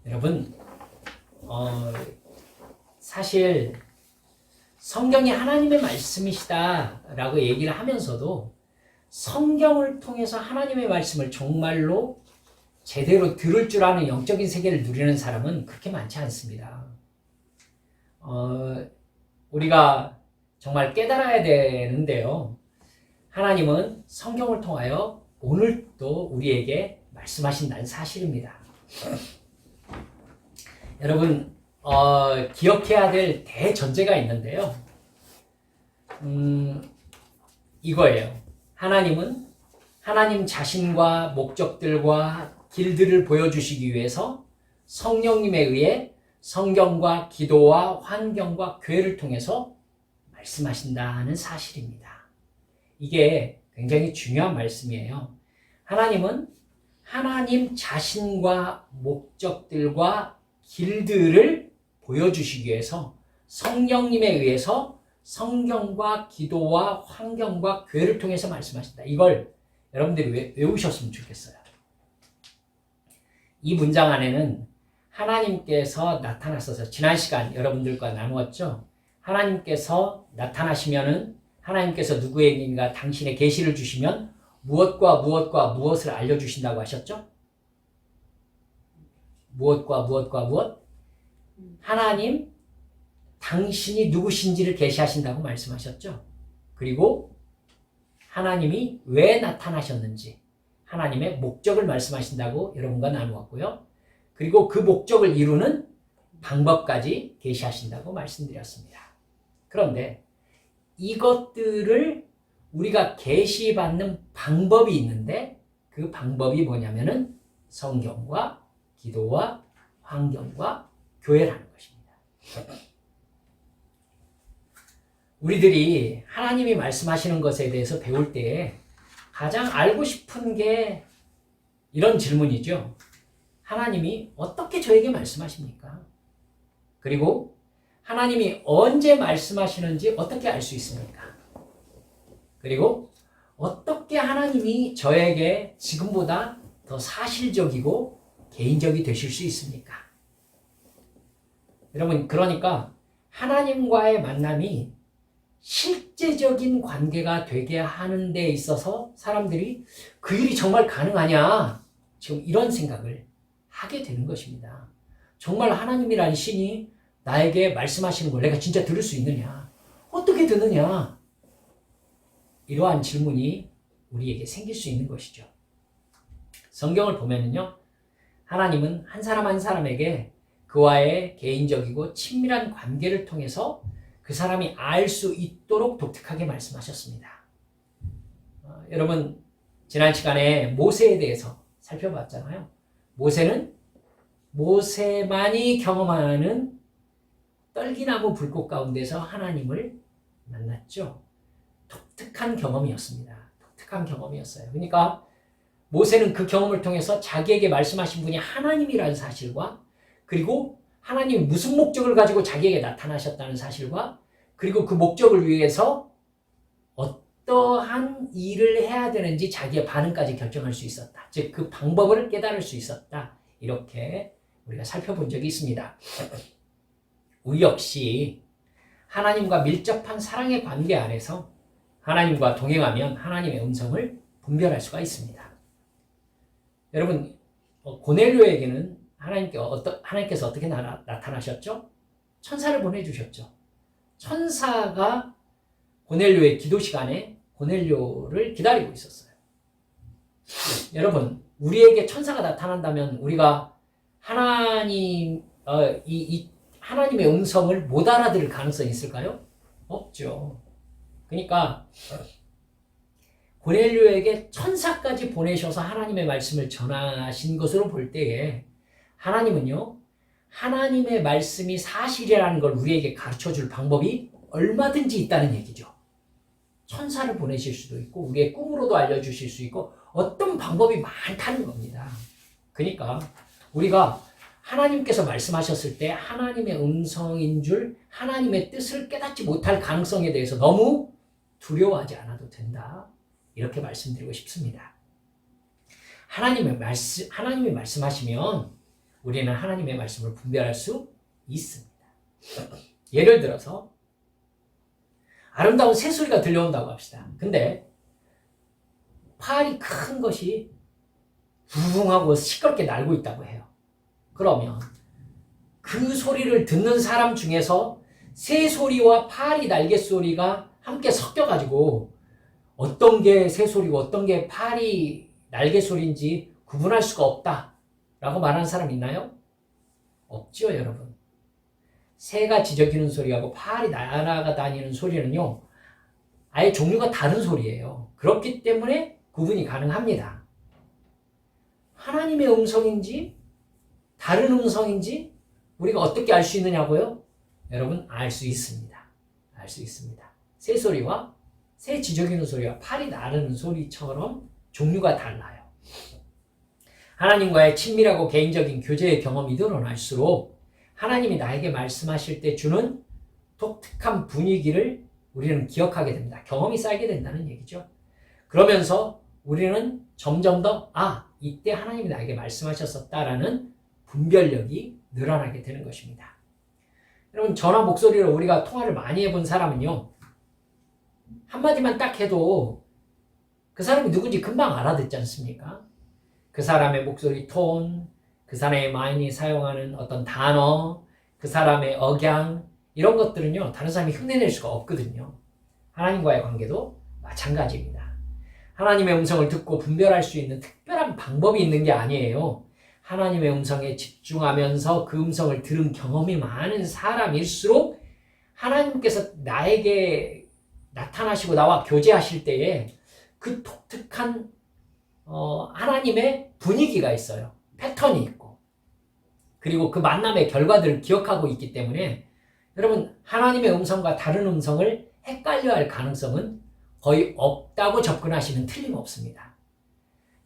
여러분, 사실 성경이 하나님의 말씀이시다라고 얘기를 하면서도 성경을 통해서 하나님의 말씀을 정말로 제대로 들을 줄 아는 영적인 세계를 누리는 사람은 그렇게 많지 않습니다. 우리가 정말 깨달아야 되는데요. 하나님은 성경을 통하여 오늘도 우리에게 말씀하신다는 사실입니다. 여러분, 기억해야 될 대전제가 있는데요. 이거예요. 하나님은 하나님 자신과 목적들과 길들을 보여주시기 위해서 성령님에 의해 성경과 기도와 환경과 교회를 통해서 말씀하신다는 사실입니다. 이게 굉장히 중요한 말씀이에요. 하나님은 하나님 자신과 목적들과 길들을 보여주시기 위해서 성령님에 의해서 성경과 기도와 환경과 교회를 통해서 말씀하신다. 이걸 여러분들이 외우셨으면 좋겠어요. 이 문장 안에는 하나님께서 나타나셔서 지난 시간 여러분들과 나누었죠. 하나님께서 나타나시면은 하나님께서 누구에게인가 당신의 계시를 주시면 무엇과 무엇과 무엇을 알려주신다고 하셨죠? 무엇과 무엇과 무엇? 하나님, 당신이 누구신지를 계시하신다고 말씀하셨죠. 그리고 하나님이 왜 나타나셨는지 하나님의 목적을 말씀하신다고 여러분과 나누었고요. 그리고 그 목적을 이루는 방법까지 계시하신다고 말씀드렸습니다. 그런데 이것들을 우리가 계시받는 방법이 있는데 그 방법이 뭐냐면은 성경과 기도와 환경과 교회라는 것입니다. 우리들이 하나님이 말씀하시는 것에 대해서 배울 때에 가장 알고 싶은 게 이런 질문이죠. 하나님이 어떻게 저에게 말씀하십니까? 그리고 하나님이 언제 말씀하시는지 어떻게 알 수 있습니까? 그리고 어떻게 하나님이 저에게 지금보다 더 사실적이고 개인적이 되실 수 있습니까? 여러분, 그러니까 하나님과의 만남이 실제적인 관계가 되게 하는 데 있어서 사람들이 그 일이 정말 가능하냐? 지금 이런 생각을 하게 되는 것입니다. 정말 하나님이라는 신이 나에게 말씀하시는 걸 내가 진짜 들을 수 있느냐? 어떻게 듣느냐? 이러한 질문이 우리에게 생길 수 있는 것이죠. 성경을 보면은요, 하나님은 한 사람 한 사람에게 그와의 개인적이고 친밀한 관계를 통해서 그 사람이 알 수 있도록 독특하게 말씀하셨습니다. 여러분, 지난 시간에 모세에 대해서 살펴봤잖아요. 모세는 모세만이 경험하는 떨기나무 불꽃 가운데서 하나님을 만났죠. 독특한 경험이었습니다. 독특한 경험이었어요. 그러니까 모세는 그 경험을 통해서 자기에게 말씀하신 분이 하나님이라는 사실과 그리고 하나님이 무슨 목적을 가지고 자기에게 나타나셨다는 사실과 그리고 그 목적을 위해서 어떠한 일을 해야 되는지 자기의 반응까지 결정할 수 있었다. 즉, 그 방법을 깨달을 수 있었다. 이렇게 우리가 살펴본 적이 있습니다. 우리 역시 하나님과 밀접한 사랑의 관계 안에서 하나님과 동행하면 하나님의 음성을 분별할 수가 있습니다. 여러분, 고넬료에게는 하나님께서 어떻게 나타나셨죠? 천사를 보내주셨죠. 천사가 고넬료의 기도 시간에 고넬료를 기다리고 있었어요. 여러분, 우리에게 천사가 나타난다면 우리가 하나님의 음성을 못 알아들을 가능성이 있을까요? 없죠. 그러니까 고넬료에게 천사까지 보내셔서 하나님의 말씀을 전하신 것으로 볼 때에 하나님은요, 하나님의 말씀이 사실이라는 걸 우리에게 가르쳐줄 방법이 얼마든지 있다는 얘기죠. 천사를 보내실 수도 있고 우리의 꿈으로도 알려주실 수 있고 어떤 방법이 많다는 겁니다. 그러니까 우리가 하나님께서 말씀하셨을 때 하나님의 음성인 줄 하나님의 뜻을 깨닫지 못할 가능성에 대해서 너무 두려워하지 않아도 된다. 이렇게 말씀드리고 싶습니다. 하나님이 말씀하시면 우리는 하나님의 말씀을 분별할 수 있습니다. 예를 들어서 아름다운 새소리가 들려온다고 합시다. 근데 파리 큰 것이 부웅하고 시끄럽게 날고 있다고 해요. 그러면 그 소리를 듣는 사람 중에서 새소리와 파리 날개 소리가 함께 섞여가지고 어떤 게 새소리고 어떤 게 파리 날개 소리인지 구분할 수가 없다라고 말하는 사람 있나요? 없지요, 여러분. 새가 지저귀는 소리하고 파리 날아다니는 소리는요, 아예 종류가 다른 소리예요. 그렇기 때문에 구분이 가능합니다. 하나님의 음성인지 다른 음성인지 우리가 어떻게 알 수 있느냐고요? 여러분, 알 수 있습니다. 알 수 있습니다. 새소리와 새 지저귀는 소리와 파리 나르는 소리처럼 종류가 달라요. 하나님과의 친밀하고 개인적인 교제의 경험이 늘어날수록 하나님이 나에게 말씀하실 때 주는 독특한 분위기를 우리는 기억하게 됩니다. 경험이 쌓이게 된다는 얘기죠. 그러면서 우리는 점점 더 이때 하나님이 나에게 말씀하셨었다라는 분별력이 늘어나게 되는 것입니다. 여러분, 전화 목소리로 우리가 통화를 많이 해본 사람은요, 한마디만 딱 해도 그 사람이 누군지 금방 알아듣지 않습니까? 그 사람의 목소리 톤, 그 사람의 마인이 사용하는 어떤 단어, 그 사람의 억양, 이런 것들은요, 다른 사람이 흉내낼 수가 없거든요. 하나님과의 관계도 마찬가지입니다. 하나님의 음성을 듣고 분별할 수 있는 특별한 방법이 있는 게 아니에요. 하나님의 음성에 집중하면서 그 음성을 들은 경험이 많은 사람일수록 하나님께서 나에게 나타나시고 나와 교제하실 때에 그 독특한 하나님의 분위기가 있어요. 패턴이 있고. 그리고 그 만남의 결과들을 기억하고 있기 때문에 여러분, 하나님의 음성과 다른 음성을 헷갈려 할 가능성은 거의 없다고 접근하시면 틀림없습니다.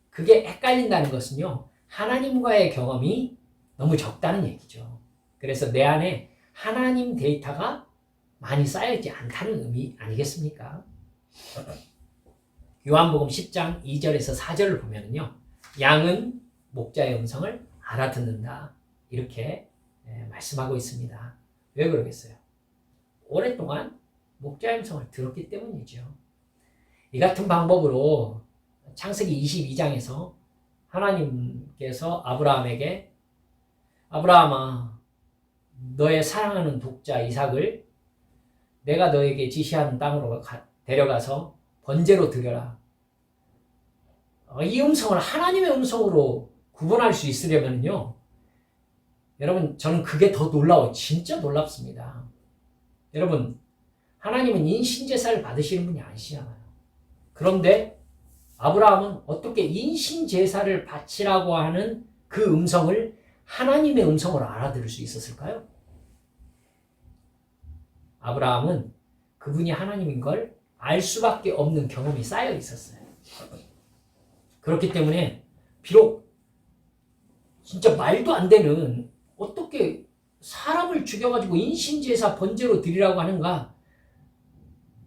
그게 헷갈린다는 것은요, 하나님과의 경험이 너무 적다는 얘기죠. 그래서 내 안에 하나님 데이터가 많이 쌓여있지 않다는 의미 아니겠습니까? 요한복음 10장 2절에서 4절을 보면요, 양은 목자의 음성을 알아듣는다, 이렇게 말씀하고 있습니다. 왜 그러겠어요? 오랫동안 목자의 음성을 들었기 때문이죠. 이 같은 방법으로 창세기 22장에서 하나님께서 아브라함에게, 아브라함아, 너의 사랑하는 독자 이삭을 내가 너에게 지시하는 땅으로 데려가서 번제로 드려라. 이 음성을 하나님의 음성으로 구분할 수 있으려면요, 여러분, 저는 그게 더 놀라워요. 진짜 놀랍습니다. 여러분, 하나님은 인신제사를 받으시는 분이 아니시잖아요. 그런데 아브라함은 어떻게 인신제사를 바치라고 하는 그 음성을 하나님의 음성으로 알아들을 수 있었을까요? 아브라함은 그분이 하나님인 걸 알 수밖에 없는 경험이 쌓여 있었어요. 그렇기 때문에 비록 진짜 말도 안 되는, 어떻게 사람을 죽여가지고 인신제사 번제로 드리라고 하는가,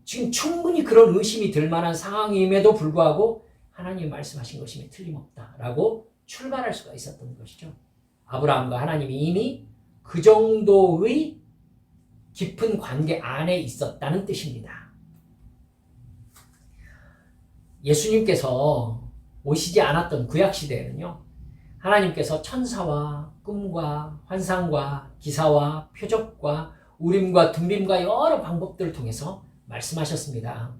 지금 충분히 그런 의심이 들 만한 상황임에도 불구하고 하나님이 말씀하신 것임에 틀림없다라고 출발할 수가 있었던 것이죠. 아브라함과 하나님이 이미 그 정도의 깊은 관계 안에 있었다는 뜻입니다. 예수님께서 오시지 않았던 구약시대에는요, 하나님께서 천사와 꿈과 환상과 기사와 표적과 우림과 둠빔과 여러 방법들을 통해서 말씀하셨습니다.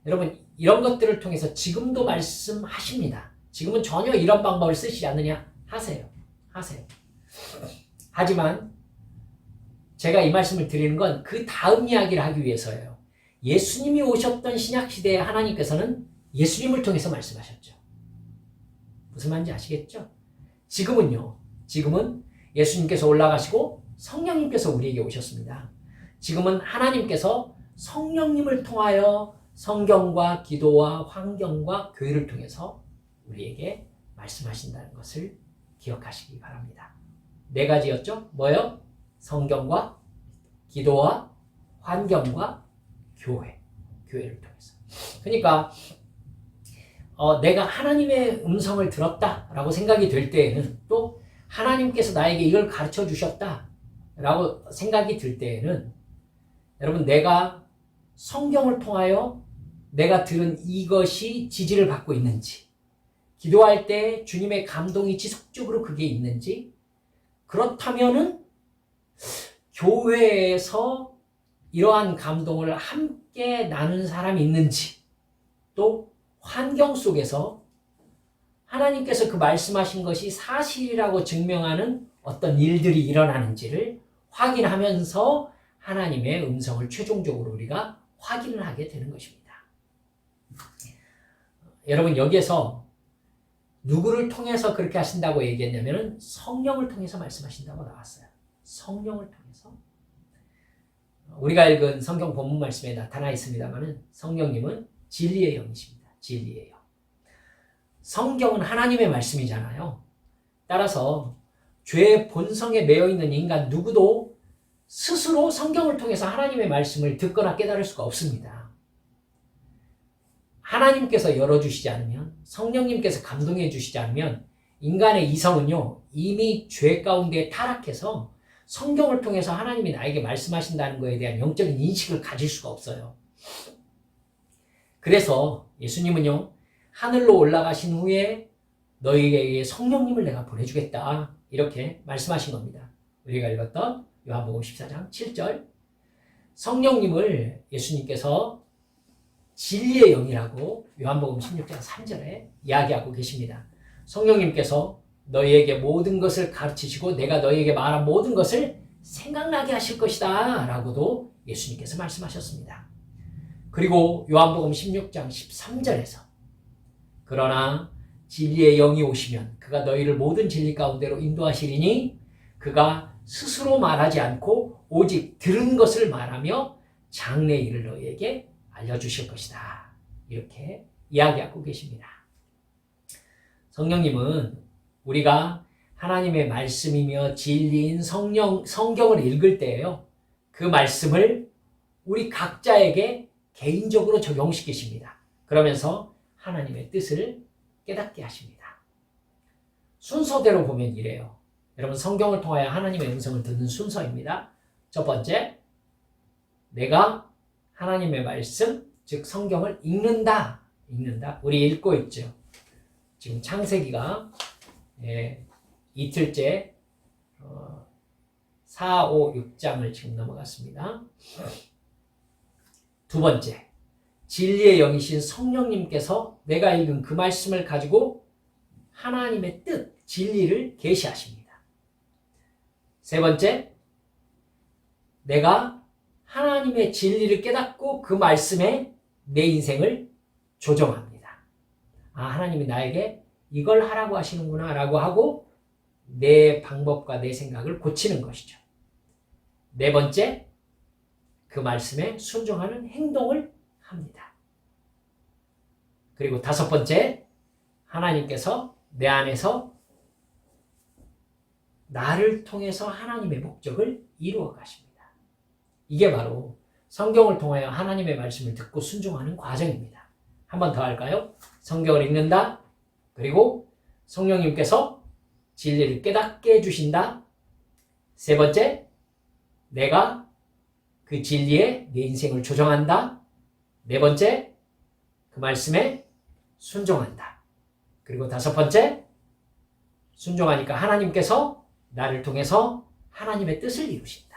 여러분, 이런 것들을 통해서 지금도 말씀하십니다. 지금은 전혀 이런 방법을 쓰시지 않느냐? 하세요. 하지만 제가 이 말씀을 드리는 건 그 다음 이야기를 하기 위해서예요. 예수님이 오셨던 신약시대에 하나님께서는 예수님을 통해서 말씀하셨죠. 무슨 말인지 아시겠죠? 지금은 예수님께서 올라가시고 성령님께서 우리에게 오셨습니다. 지금은 하나님께서 성령님을 통하여 성경과 기도와 환경과 교회를 통해서 우리에게 말씀하신다는 것을 기억하시기 바랍니다. 4가지였죠? 뭐요? 성경과 기도와 환경과 교회를 통해서. 그러니까 내가 하나님의 음성을 들었다라고 생각이 될 때에는 또 하나님께서 나에게 이걸 가르쳐 주셨다 라고 생각이 들 때에는 여러분, 내가 성경을 통하여 내가 들은 이것이 지지를 받고 있는지, 기도할 때 주님의 감동이 지속적으로 그게 있는지, 그렇다면은 교회에서 이러한 감동을 함께 나눈 사람이 있는지, 또 환경 속에서 하나님께서 그 말씀하신 것이 사실이라고 증명하는 어떤 일들이 일어나는지를 확인하면서 하나님의 음성을 최종적으로 우리가 확인을 하게 되는 것입니다. 여러분, 여기에서 누구를 통해서 그렇게 하신다고 얘기했냐면 성령을 통해서 말씀하신다고 나왔어요. 성령을 통해서. 우리가 읽은 성경 본문 말씀에 나타나 있습니다만 성령님은 진리의 영이십니다. 진리의 영. 성경은 하나님의 말씀이잖아요. 따라서 죄의 본성에 매여 있는 인간 누구도 스스로 성경을 통해서 하나님의 말씀을 듣거나 깨달을 수가 없습니다. 하나님께서 열어주시지 않으면, 성령님께서 감동해 주시지 않으면 인간의 이성은요, 이미 죄 가운데 타락해서 성경을 통해서 하나님이 나에게 말씀하신다는 것에 대한 영적인 인식을 가질 수가 없어요. 그래서 예수님은요, 하늘로 올라가신 후에 너희에게 성령님을 내가 보내주겠다 이렇게 말씀하신 겁니다. 우리가 읽었던 요한복음 14장 7절, 성령님을 예수님께서 진리의 영이라고 요한복음 16장 3절에 이야기하고 계십니다. 성령님께서 너희에게 모든 것을 가르치시고 내가 너희에게 말한 모든 것을 생각나게 하실 것이다 라고도 예수님께서 말씀하셨습니다. 그리고 요한복음 16장 13절에서 그러나 진리의 영이 오시면 그가 너희를 모든 진리 가운데로 인도하시리니 그가 스스로 말하지 않고 오직 들은 것을 말하며 장래 일을 너희에게 알려주실 것이다. 이렇게 이야기하고 계십니다. 성령님은 우리가 하나님의 말씀이며 진리인 성경을 읽을 때에요, 그 말씀을 우리 각자에게 개인적으로 적용시키십니다. 그러면서 하나님의 뜻을 깨닫게 하십니다. 순서대로 보면 이래요. 여러분, 성경을 통하여 하나님의 음성을 듣는 순서입니다. 첫 번째, 내가 하나님의 말씀, 즉 성경을 읽는다. 우리 읽고 있죠. 지금 창세기가 이틀째 4, 5, 6장을 지금 넘어갔습니다. 두 번째, 진리의 영이신 성령님께서 내가 읽은 그 말씀을 가지고 하나님의 뜻, 진리를 계시하십니다. 세 번째, 내가 하나님의 진리를 깨닫고 그 말씀에 내 인생을 조정합니다. 아, 하나님이 나에게 이걸 하라고 하시는구나 라고 하고 내 방법과 내 생각을 고치는 것이죠. 네 번째, 그 말씀에 순종하는 행동을 합니다. 그리고 다섯 번째, 하나님께서 내 안에서 나를 통해서 하나님의 목적을 이루어 가십니다. 이게 바로 성경을 통하여 하나님의 말씀을 듣고 순종하는 과정입니다. 한 번 더 할까요? 성경을 읽는다. 그리고 성령님께서 진리를 깨닫게 해주신다. 세 번째, 내가 그 진리에 내 인생을 조정한다. 네 번째, 그 말씀에 순종한다. 그리고 다섯 번째, 순종하니까 하나님께서 나를 통해서 하나님의 뜻을 이루신다.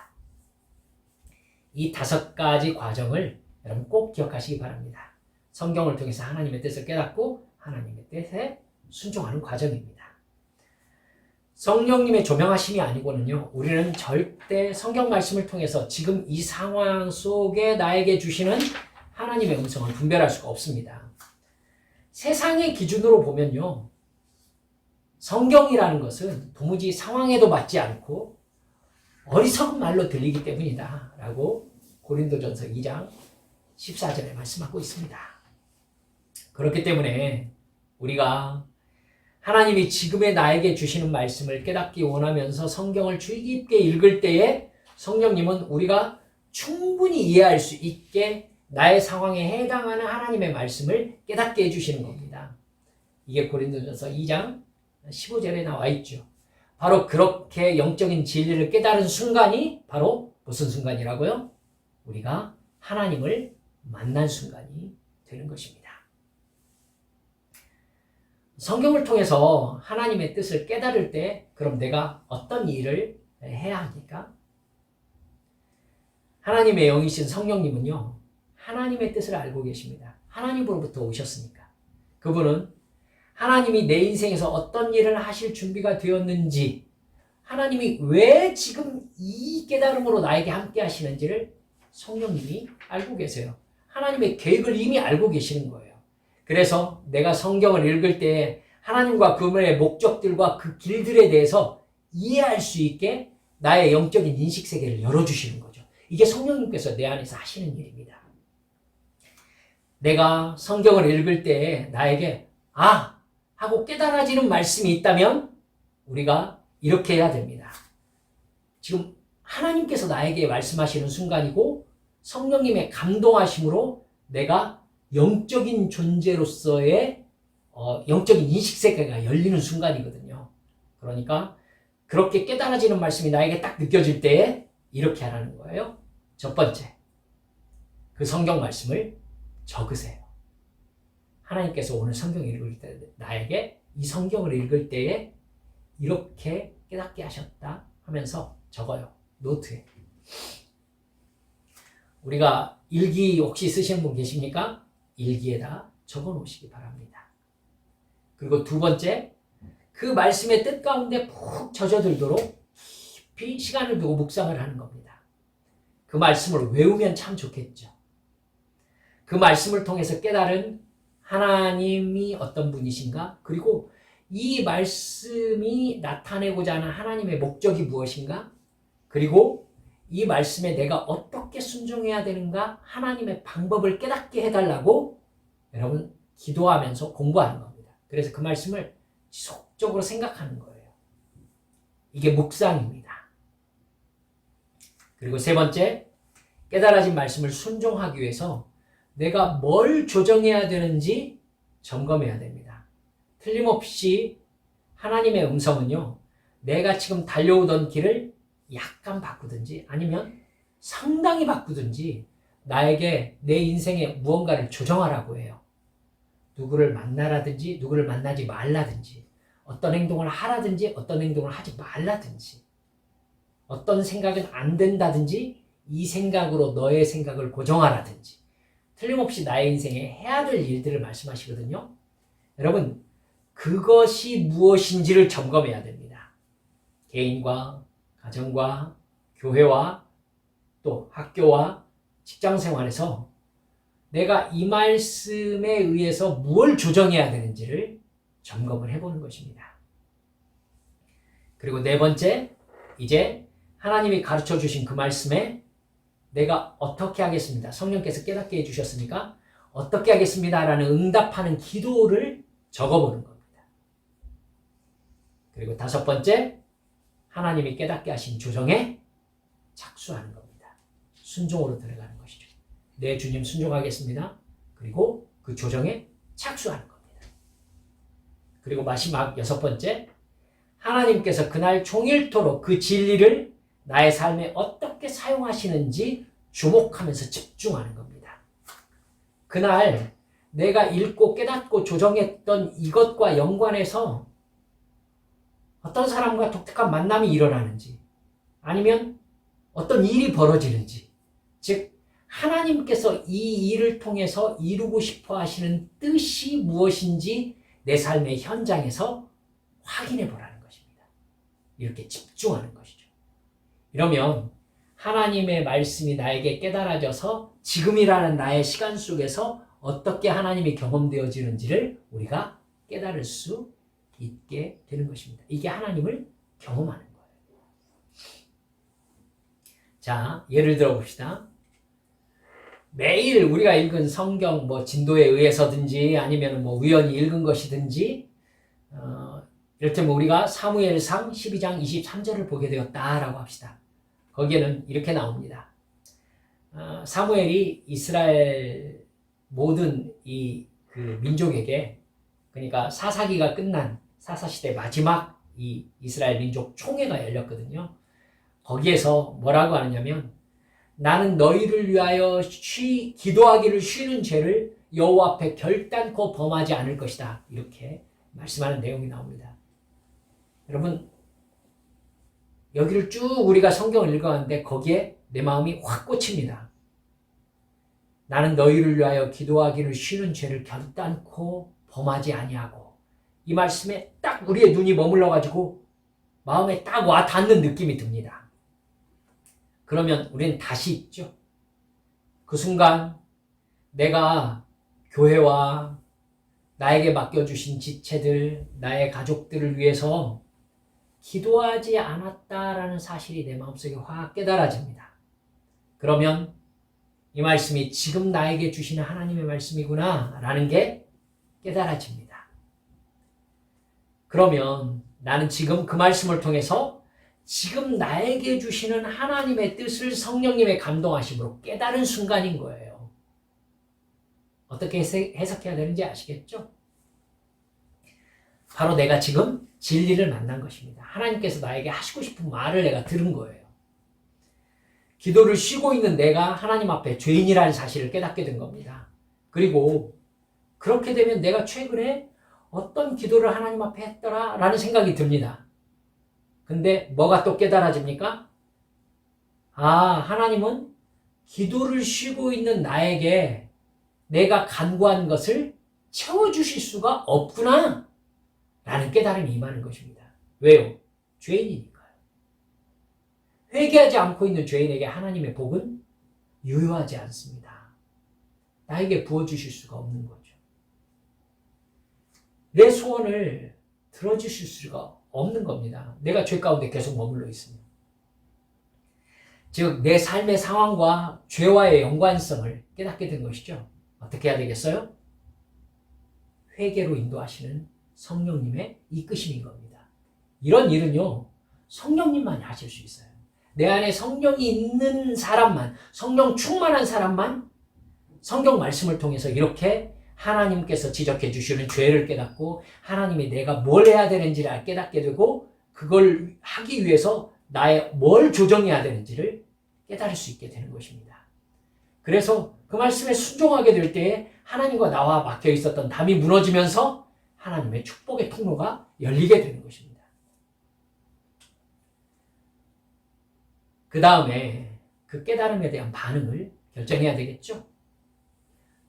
이 다섯 가지 과정을 여러분 꼭 기억하시기 바랍니다. 성경을 통해서 하나님의 뜻을 깨닫고 하나님의 뜻에 순종하는 과정입니다. 성령님의 조명하심이 아니고는요, 우리는 절대 성경 말씀을 통해서 지금 이 상황 속에 나에게 주시는 하나님의 음성을 분별할 수가 없습니다. 세상의 기준으로 보면요, 성경이라는 것은 도무지 상황에도 맞지 않고 어리석은 말로 들리기 때문이다 라고 고린도전서 2장 14절에 말씀하고 있습니다. 그렇기 때문에 우리가 하나님이 지금의 나에게 주시는 말씀을 깨닫기 원하면서 성경을 주의 깊게 읽을 때에 성령님은 우리가 충분히 이해할 수 있게 나의 상황에 해당하는 하나님의 말씀을 깨닫게 해주시는 겁니다. 이게 고린도전서 2장 15절에 나와 있죠. 바로 그렇게 영적인 진리를 깨달은 순간이 바로 무슨 순간이라고요? 우리가 하나님을 만난 순간이 되는 것입니다. 성경을 통해서 하나님의 뜻을 깨달을 때 그럼 내가 어떤 일을 해야 합니까? 하나님의 영이신 성령님은요, 하나님의 뜻을 알고 계십니다. 하나님으로부터 오셨으니까. 그분은 하나님이 내 인생에서 어떤 일을 하실 준비가 되었는지, 하나님이 왜 지금 이 깨달음으로 나에게 함께 하시는지를 성령님이 알고 계세요. 하나님의 계획을 이미 알고 계시는 거예요. 그래서 내가 성경을 읽을 때 하나님과 그분의 목적들과 그 길들에 대해서 이해할 수 있게 나의 영적인 인식 세계를 열어주시는 거죠. 이게 성령님께서 내 안에서 하시는 일입니다. 내가 성경을 읽을 때 나에게 하고 깨달아지는 말씀이 있다면 우리가 이렇게 해야 됩니다. 지금 하나님께서 나에게 말씀하시는 순간이고 성령님의 감동하심으로 내가 영적인 존재로서의 영적인 인식세계가 열리는 순간이거든요. 그러니까 그렇게 깨달아지는 말씀이 나에게 딱 느껴질 때에 이렇게 하라는 거예요. 첫 번째, 그 성경 말씀을 적으세요. 하나님께서 오늘 성경을 읽을 때 나에게 이 성경을 읽을 때에 이렇게 깨닫게 하셨다 하면서 적어요. 노트에. 우리가 일기 혹시 쓰시는 분 계십니까? 일기에다 적어 놓으시기 바랍니다. 그리고 두 번째, 그 말씀의 뜻 가운데 푹 젖어들도록 깊이 시간을 두고 묵상을 하는 겁니다. 그 말씀을 외우면 참 좋겠죠. 그 말씀을 통해서 깨달은 하나님이 어떤 분이신가? 그리고 이 말씀이 나타내고자 하는 하나님의 목적이 무엇인가? 그리고 이 말씀에 내가 어떻게 순종해야 되는가? 하나님의 방법을 깨닫게 해달라고 여러분 기도하면서 공부하는 겁니다. 그래서 그 말씀을 지속적으로 생각하는 거예요. 이게 묵상입니다. 그리고 세 번째, 깨달아진 말씀을 순종하기 위해서 내가 뭘 조정해야 되는지 점검해야 됩니다. 틀림없이 하나님의 음성은요, 내가 지금 달려오던 길을 약간 바꾸든지 아니면 상당히 바꾸든지 나에게 내 인생에 무언가를 조정하라고 해요. 누구를 만나라든지 누구를 만나지 말라든지 어떤 행동을 하라든지 어떤 행동을 하지 말라든지 어떤 생각은 안 된다든지 이 생각으로 너의 생각을 고정하라든지 틀림없이 나의 인생에 해야 될 일들을 말씀하시거든요. 여러분, 그것이 무엇인지를 점검해야 됩니다. 개인과 가정과 교회와 또 학교와 직장생활에서 내가 이 말씀에 의해서 무엇을 조정해야 되는지를 점검을 해보는 것입니다. 그리고 네 번째, 이제 하나님이 가르쳐 주신 그 말씀에 내가 어떻게 하겠습니다. 성령께서 깨닫게 해주셨으니까 어떻게 하겠습니다. 라는 응답하는 기도를 적어보는 겁니다. 그리고 다섯 번째, 하나님이 깨닫게 하신 조정에 착수하는 겁니다. 순종으로 들어가는 것이죠. 네, 주님 순종하겠습니다. 그리고 그 조정에 착수하는 겁니다. 그리고 마지막 여섯 번째, 하나님께서 그날 종일토록 그 진리를 나의 삶에 어떻게 사용하시는지 주목하면서 집중하는 겁니다. 그날 내가 읽고 깨닫고 조정했던 이것과 연관해서 어떤 사람과 독특한 만남이 일어나는지 아니면 어떤 일이 벌어지는지, 즉 하나님께서 이 일을 통해서 이루고 싶어 하시는 뜻이 무엇인지 내 삶의 현장에서 확인해 보라는 것입니다. 이렇게 집중하는 것이죠. 이러면 하나님의 말씀이 나에게 깨달아져서 지금이라는 나의 시간 속에서 어떻게 하나님이 경험되어지는지를 우리가 깨달을 수 있게 되는 것입니다. 이게 하나님을 경험하는 거예요. 자, 예를 들어 봅시다. 매일 우리가 읽은 성경 진도에 의해서든지 아니면 우연히 읽은 것이든지 이를테면 우리가 사무엘상 12장 23절을 보게 되었다라고 합시다. 거기에는 이렇게 나옵니다. 사무엘이 이스라엘 모든 그 민족에게, 그러니까 사사기가 끝난 사사시대 마지막 이 이스라엘 민족 총회가 열렸거든요. 거기에서 뭐라고 하느냐면 나는 너희를 위하여 기도하기를 쉬는 죄를 여호와 앞에 결단코 범하지 않을 것이다. 이렇게 말씀하는 내용이 나옵니다. 여러분 여기를 쭉 우리가 성경을 읽어가는데 거기에 내 마음이 확 꽂힙니다. 나는 너희를 위하여 기도하기를 쉬는 죄를 결단코 범하지 아니하고 이 말씀에 딱 우리의 눈이 머물러가지고 마음에 딱 와 닿는 느낌이 듭니다. 그러면 우리는 다시 있죠. 그 순간 내가 교회와 나에게 맡겨주신 지체들, 나의 가족들을 위해서 기도하지 않았다라는 사실이 내 마음속에 확 깨달아집니다. 그러면 이 말씀이 지금 나에게 주시는 하나님의 말씀이구나 라는 게 깨달아집니다. 그러면 나는 지금 그 말씀을 통해서 지금 나에게 주시는 하나님의 뜻을 성령님의 감동하심으로 깨달은 순간인 거예요. 어떻게 해석해야 되는지 아시겠죠? 바로 내가 지금 진리를 만난 것입니다. 하나님께서 나에게 하시고 싶은 말을 내가 들은 거예요. 기도를 쉬고 있는 내가 하나님 앞에 죄인이라는 사실을 깨닫게 된 겁니다. 그리고 그렇게 되면 내가 최근에 어떤 기도를 하나님 앞에 했더라 라는 생각이 듭니다. 근데 뭐가 또 깨달아집니까? 하나님은 기도를 쉬고 있는 나에게 내가 간구한 것을 채워주실 수가 없구나 라는 깨달음이 임하는 것입니다. 왜요? 죄인이니까요. 회개하지 않고 있는 죄인에게 하나님의 복은 유효하지 않습니다. 나에게 부어주실 수가 없는 거죠. 내 소원을 들어주실 수가 없는 겁니다. 내가 죄 가운데 계속 머물러 있으면. 즉, 내 삶의 상황과 죄와의 연관성을 깨닫게 된 것이죠. 어떻게 해야 되겠어요? 회개로 인도하시는 성령님의 이끄심인 겁니다. 이런 일은요, 성령님만이 하실 수 있어요. 내 안에 성령이 있는 사람만, 성령 충만한 사람만 성경 말씀을 통해서 이렇게 하나님께서 지적해 주시는 죄를 깨닫고 하나님이 내가 뭘 해야 되는지를 깨닫게 되고 그걸 하기 위해서 나의 뭘 조정해야 되는지를 깨달을 수 있게 되는 것입니다. 그래서 그 말씀에 순종하게 될 때에 하나님과 나와 막혀 있었던 담이 무너지면서 하나님의 축복의 통로가 열리게 되는 것입니다. 그 다음에 그 깨달음에 대한 반응을 결정해야 되겠죠.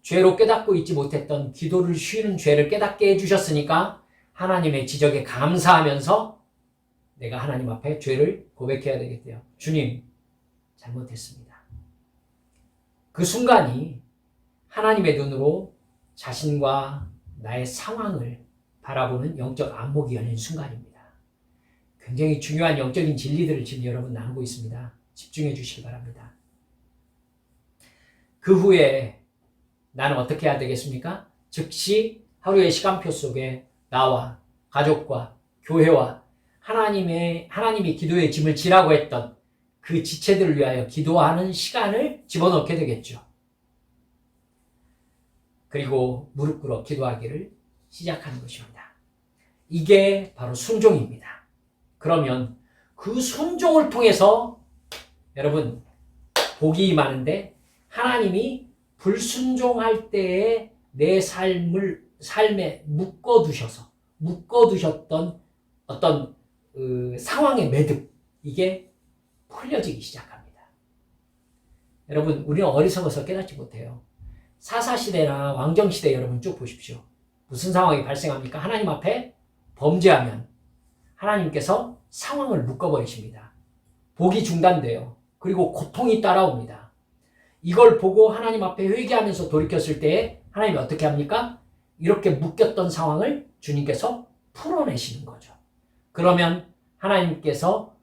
죄로 깨닫고 있지 못했던 기도를 쉬는 죄를 깨닫게 해주셨으니까 하나님의 지적에 감사하면서 내가 하나님 앞에 죄를 고백해야 되겠대요. 주님, 잘못했습니다. 그 순간이 하나님의 눈으로 자신과 나의 상황을 바라보는 영적 안목이 열린 순간입니다. 굉장히 중요한 영적인 진리들을 지금 여러분 나누고 있습니다. 집중해 주시기 바랍니다. 그 후에 나는 어떻게 해야 되겠습니까? 즉시 하루의 시간표 속에 나와 가족과 교회와 하나님이 기도의 짐을 지라고 했던 그 지체들을 위하여 기도하는 시간을 집어넣게 되겠죠. 그리고 무릎 꿇어 기도하기를 시작하는 것입니다. 이게 바로 순종입니다. 그러면 그 순종을 통해서 여러분 복이 많은데 하나님이 불순종할 때에 내 삶에 묶어두셨던 어떤 상황의 매듭, 이게 풀려지기 시작합니다. 여러분, 우리는 어리석어서 깨닫지 못해요. 사사시대나 왕정시대 여러분 쭉 보십시오. 무슨 상황이 발생합니까? 하나님 앞에 범죄하면 하나님께서 상황을 묶어버리십니다. 복이 중단돼요. 그리고 고통이 따라옵니다. 이걸 보고 하나님 앞에 회개하면서 돌이켰을 때 하나님이 어떻게 합니까? 이렇게 묶였던 상황을 주님께서 풀어내시는 거죠. 그러면 하나님께서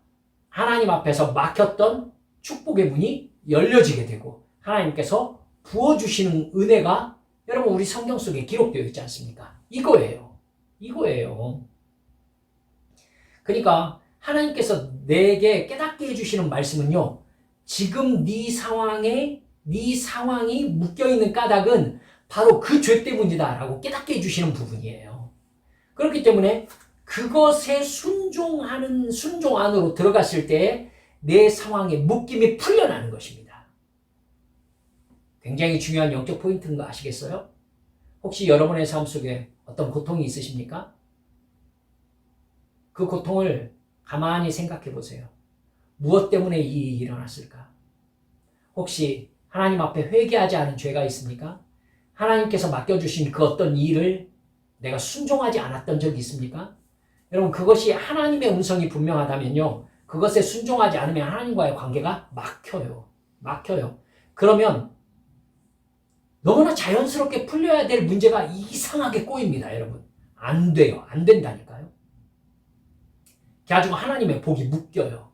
하나님 앞에서 막혔던 축복의 문이 열려지게 되고 하나님께서 부어주시는 은혜가 여러분 우리 성경 속에 기록되어 있지 않습니까? 이거예요. 그러니까 하나님께서 내게 깨닫게 해주시는 말씀은요, 지금 네 상황이 묶여있는 까닭은 바로 그 죄 때문이다라고 깨닫게 해주시는 부분이에요. 그렇기 때문에 그것에 순종 안으로 들어갔을 때 내 상황의 묶임이 풀려나는 것입니다. 굉장히 중요한 영적 포인트인 거 아시겠어요? 혹시 여러분의 삶 속에 어떤 고통이 있으십니까? 그 고통을 가만히 생각해 보세요. 무엇 때문에 이 일이 일어났을까? 혹시 하나님 앞에 회개하지 않은 죄가 있습니까? 하나님께서 맡겨주신 그 어떤 일을 내가 순종하지 않았던 적이 있습니까? 여러분, 그것이 하나님의 음성이 분명하다면요, 그것에 순종하지 않으면 하나님과의 관계가 막혀요. 그러면 너무나 자연스럽게 풀려야 될 문제가 이상하게 꼬입니다, 여러분. 안 돼요. 안 된다니까요. 가지고 하나님의 복이 묶여요.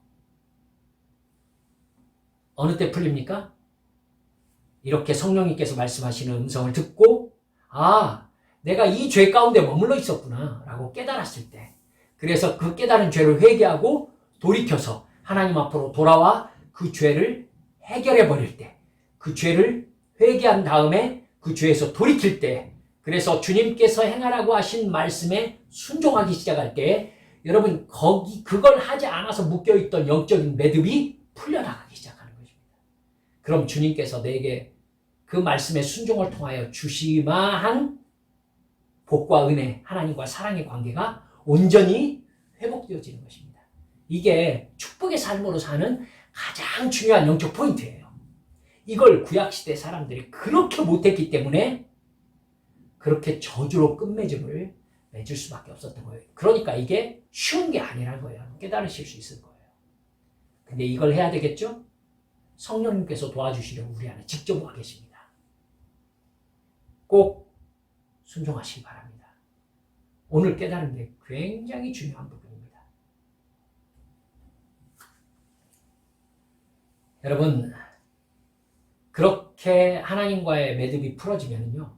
어느 때 풀립니까? 이렇게 성령님께서 말씀하시는 음성을 듣고, 아, 내가 이 죄 가운데 머물러 있었구나 라고 깨달았을 때, 그래서 그 깨달은 죄를 회개하고 돌이켜서 하나님 앞으로 돌아와 그 죄를 해결해 버릴 때, 그 죄를 회개한 다음에 그 죄에서 돌이킬 때, 그래서 주님께서 행하라고 하신 말씀에 순종하기 시작할 때, 여러분, 그걸 하지 않아서 묶여있던 영적인 매듭이 풀려나가기 시작하는 것입니다. 그럼 주님께서 내게 그 말씀의 순종을 통하여 주시마한 복과 은혜, 하나님과 사랑의 관계가 온전히 회복되어지는 것입니다. 이게 축복의 삶으로 사는 가장 중요한 영적 포인트예요. 이걸 구약시대 사람들이 그렇게 못했기 때문에 그렇게 저주로 끝맺음을 맺을 수밖에 없었던 거예요. 그러니까 이게 쉬운 게 아니라는 거예요. 깨달으실 수 있을 거예요. 근데 이걸 해야 되겠죠? 성령님께서 도와주시려고 우리 안에 직접 와 계십니다. 꼭 순종하시기 바랍니다. 오늘 깨달은 게 굉장히 중요한 부분입니다. 여러분, 그렇게 하나님과의 매듭이 풀어지면요,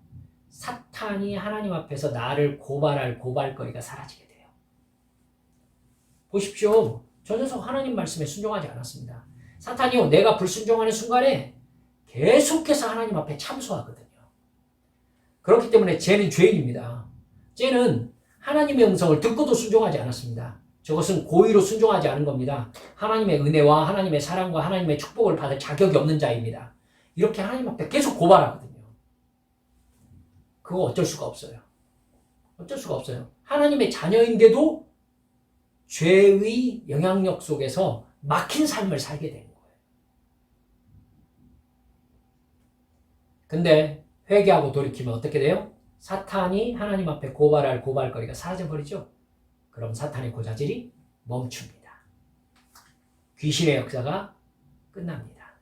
사탄이 하나님 앞에서 나를 고발할 고발거리가 사라지게 돼요. 보십시오. 저 녀석 하나님 말씀에 순종하지 않았습니다. 사탄이요, 내가 불순종하는 순간에 계속해서 하나님 앞에 참소하거든요. 그렇기 때문에 쟤는 죄인입니다. 쟤는 하나님의 음성을 듣고도 순종하지 않았습니다. 저것은 고의로 순종하지 않은 겁니다. 하나님의 은혜와 하나님의 사랑과 하나님의 축복을 받을 자격이 없는 자입니다. 이렇게 하나님 앞에 계속 고발하거든요. 그거 어쩔 수가 없어요. 어쩔 수가 없어요. 하나님의 자녀인데도 죄의 영향력 속에서 막힌 삶을 살게 되는 거예요. 근데 회개하고 돌이키면 어떻게 돼요? 사탄이 하나님 앞에 고발할 고발거리가 사라져버리죠. 그럼 사탄의 고자질이 멈춥니다. 귀신의 역사가 끝납니다.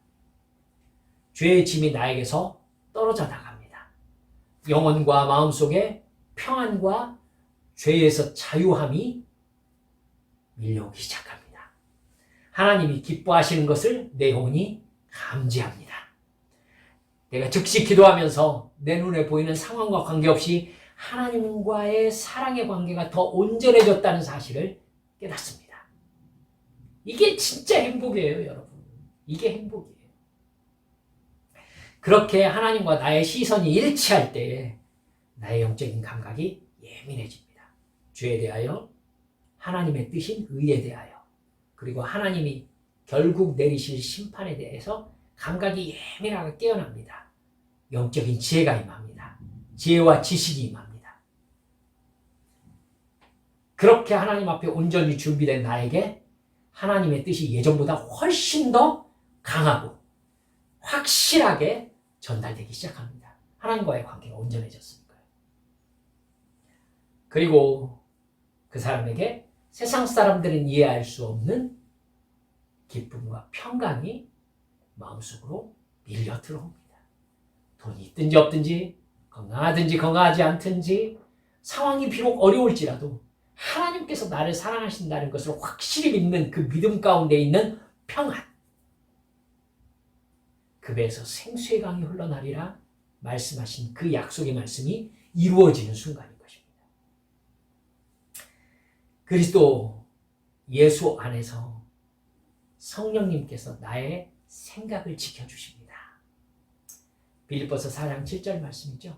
죄의 짐이 나에게서 떨어져 나갑니다. 영혼과 마음속에 평안과 죄에서 자유함이 밀려오기 시작합니다. 하나님이 기뻐하시는 것을 내 영혼이 감지합니다. 내가 즉시 기도하면서 내 눈에 보이는 상황과 관계없이 하나님과의 사랑의 관계가 더 온전해졌다는 사실을 깨닫습니다. 이게 진짜 행복이에요, 여러분. 이게 행복이에요. 그렇게 하나님과 나의 시선이 일치할 때 나의 영적인 감각이 예민해집니다. 죄에 대하여, 하나님의 뜻인 의에 대하여, 그리고 하나님이 결국 내리실 심판에 대해서 감각이 예민하게 깨어납니다. 영적인 지혜가 임합니다. 지혜와 지식이 임합니다. 그렇게 하나님 앞에 온전히 준비된 나에게 하나님의 뜻이 예전보다 훨씬 더 강하고 확실하게 전달되기 시작합니다. 하나님과의 관계가 온전해졌으니까요. 그리고 그 사람에게 세상 사람들은 이해할 수 없는 기쁨과 평강이 마음속으로 밀려 들어옵니다. 돈이 있든지 없든지, 건강하든지 건강하지 않든지, 상황이 비록 어려울지라도 하나님께서 나를 사랑하신다는 것을 확실히 믿는 그 믿음 가운데 있는 평안. 그 배에서 생수의 강이 흘러나리라 말씀하신 그 약속의 말씀이 이루어지는 순간인 것입니다. 그리스도 예수 안에서 성령님께서 나의 생각을 지켜주십니다. 빌립보서 4장 7절 말씀이죠.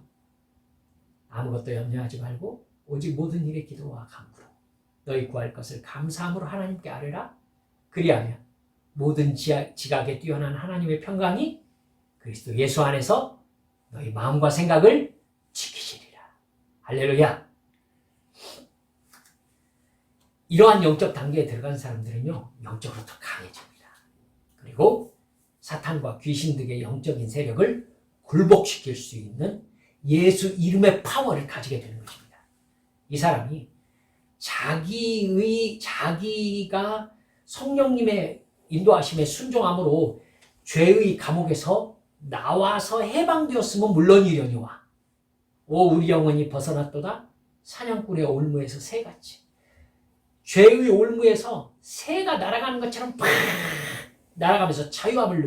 아무것도 염려하지 말고 오직 모든 일에 기도와 간구로 너희 구할 것을 감사함으로 하나님께 아뢰라. 그리하면 모든 지각에 뛰어난 하나님의 평강이 그리스도 예수 안에서 너희 마음과 생각을 지키시리라. 할렐루야. 이러한 영적 단계에 들어간 사람들은요, 영적으로 더 강해집니다. 그리고 사탄과 귀신 등의 영적인 세력을 굴복시킬 수 있는 예수 이름의 파워를 가지게 되는 것입니다. 이 사람이 자기가 성령님의 인도하심에 순종함으로 죄의 감옥에서 나와서 해방되었으면 물론이려니와 우리 영혼이 벗어났도다 사냥꾼의 올무에서 새같이 죄의 올무에서 새가 날아가는 것처럼 팍 날아가면서 자유함을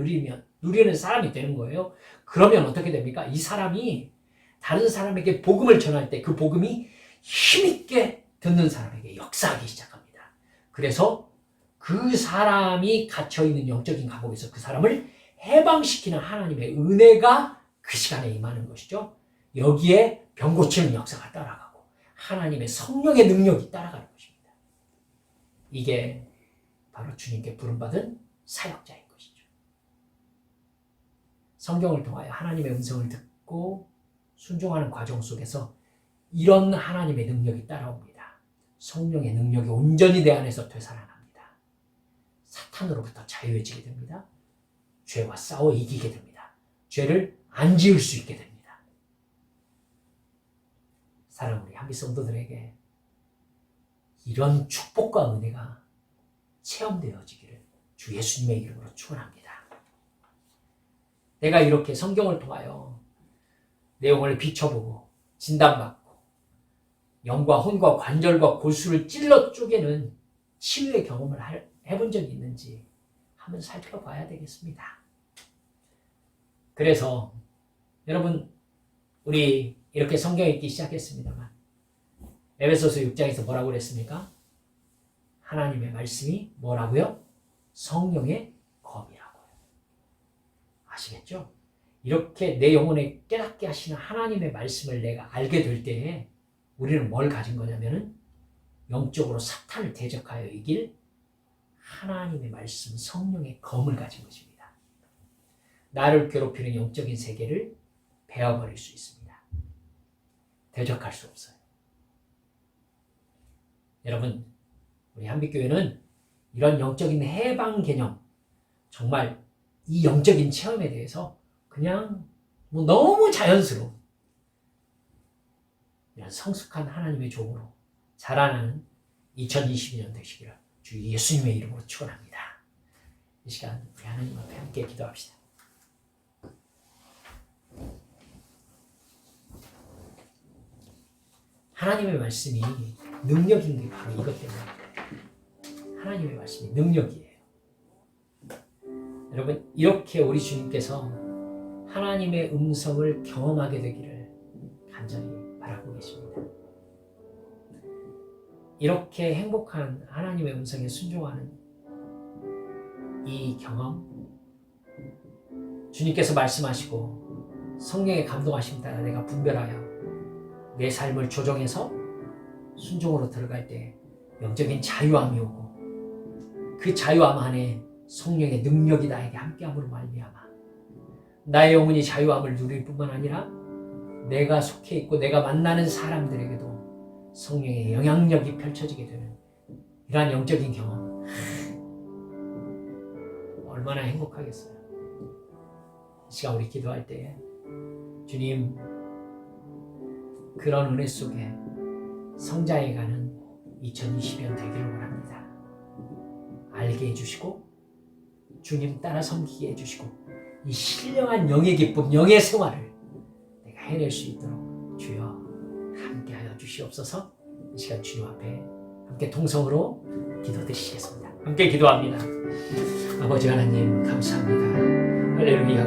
누리는 사람이 되는 거예요. 그러면 어떻게 됩니까? 이 사람이 다른 사람에게 복음을 전할 때 그 복음이 힘있게 듣는 사람에게 역사하기 시작합니다. 그래서 그 사람이 갇혀있는 영적인 감옥에서 그 사람을 해방시키는 하나님의 은혜가 그 시간에 임하는 것이죠. 여기에 병 고치는 역사가 따라가고 하나님의 성령의 능력이 따라가는 것입니다. 이게 바로 주님께 부름받은 사역자인 것이죠. 성경을 통하여 하나님의 음성을 듣고 순종하는 과정 속에서 이런 하나님의 능력이 따라옵니다. 성령의 능력이 온전히 내 안에서 되살아납니다. 사탄으로부터 자유해지게 됩니다. 죄와 싸워 이기게 됩니다. 죄를 안 지을 수 있게 됩니다. 사랑하는 우리 한빛 성도들에게 이런 축복과 은혜가 체험되어지기를 주 예수님의 이름으로 축원합니다. 내가 이렇게 성경을 통하여 내용을 비춰보고 진단받고 영과 혼과 관절과 골수를 찔러 쪼개는 치유의 경험을 해본 적이 있는지 한번 살펴봐야 되겠습니다. 그래서 여러분 우리 이렇게 성경 읽기 시작했습니다만 에베소서 6장에서 뭐라고 그랬습니까? 하나님의 말씀이 뭐라고요? 성령의 검이라고요. 아시겠죠? 이렇게 내 영혼에 깨닫게 하시는 하나님의 말씀을 내가 알게 될 때에 우리는 뭘 가진 거냐면은 영적으로 사탄을 대적하여 이길 하나님의 말씀 성령의 검을 가진 것입니다. 나를 괴롭히는 영적인 세계를 베어버릴 수 있습니다. 대적할 수 없어요. 여러분 우리 한빛교회는 이런 영적인 해방 개념 정말 이 영적인 체험에 대해서 그냥 너무 자연스러운 이런 성숙한 하나님의 종으로 자라나는 2022년 되시기를 주 예수님의 이름으로 축원합니다. 이 시간 우리 하나님 앞에 함께 기도합시다. 하나님의 말씀이 능력인 게 바로 이것 때문입니다. 하나님의 말씀이 능력이에요. 여러분 이렇게 우리 주님께서 하나님의 음성을 경험하게 되기를 간절히 바라고 계십니다. 이렇게 행복한 하나님의 음성에 순종하는 이 경험 주님께서 말씀하시고 성령의 감동하심 따라 내가 분별하여 내 삶을 조정해서 순종으로 들어갈 때 영적인 자유함이 오고 그 자유함 안에 성령의 능력이 나에게 함께함으로 말미암아 나의 영혼이 자유함을 누릴 뿐만 아니라 내가 속해 있고 내가 만나는 사람들에게도 성령의 영향력이 펼쳐지게 되는 이러한 영적인 경험 얼마나 행복하겠어요. 이 시간 우리 기도할 때에 주님 그런 은혜 속에 성장해가는 2020년 되기를 원합니다. 알게 해주시고 주님 따라 섬기게 해주시고 이 신령한 영의 기쁨, 영의 생활을 내가 해낼 수 있도록 주여 함께하여 주시옵소서. 이 시간 주님 앞에 함께 통성으로 기도드리시겠습니다. 함께 기도합니다. 아버지 하나님 감사합니다. 할렐루야.